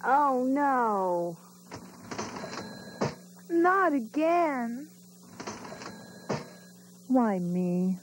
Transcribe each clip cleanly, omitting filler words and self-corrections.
Oh, no. Not again. Why me?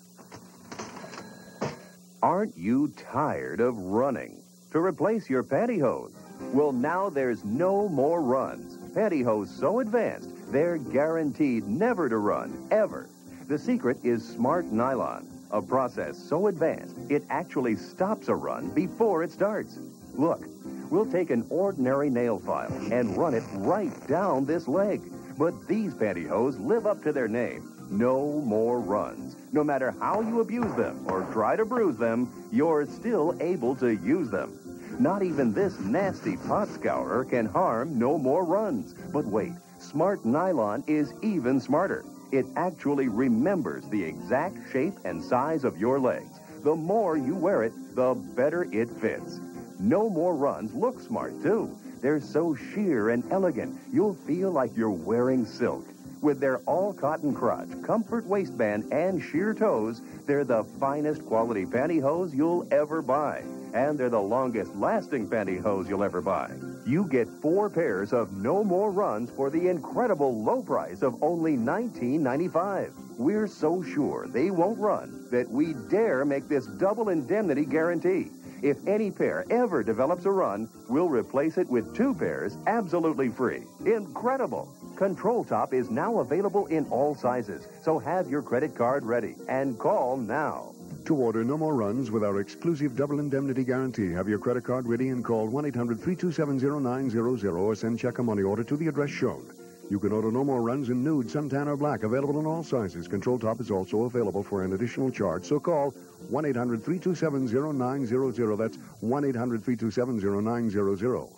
Aren't you tired of running? To replace your pantyhose? Well, now there's no more runs. Pantyhose so advanced, they're guaranteed never to run, ever. The secret is Smart Nylon, a process so advanced, it actually stops a run before it starts. Look, we'll take an ordinary nail file and run it right down this leg. But these pantyhose live up to their name. No more runs. No matter how you abuse them or try to bruise them, you're still able to use them. Not even this nasty pot scourer can harm no more runs. But wait, Smart Nylon is even smarter. It actually remembers the exact shape and size of your legs. The more you wear it, the better it fits. No More Runs look smart, too. They're so sheer and elegant, you'll feel like you're wearing silk. With their all-cotton crotch, comfort waistband, and sheer toes, they're the finest quality pantyhose you'll ever buy. And they're the longest-lasting pantyhose you'll ever buy. You get 4 pairs of No More Runs for the incredible low price of only $19.95. We're so sure they won't run that we dare make this double indemnity guarantee. If any pair ever develops a run, we'll replace it with 2 pairs absolutely free. Incredible! Control Top is now available in all sizes, so have your credit card ready and call now. To order No More Runs with our exclusive double indemnity guarantee, have your credit card ready and call 1-800-327-0900 or send check or money order to the address shown. You can order No More Runs in nude, suntan, or black, available in all sizes. Control Top is also available for an additional charge, so call 1-800-327-0900. That's 1-800-327-0900.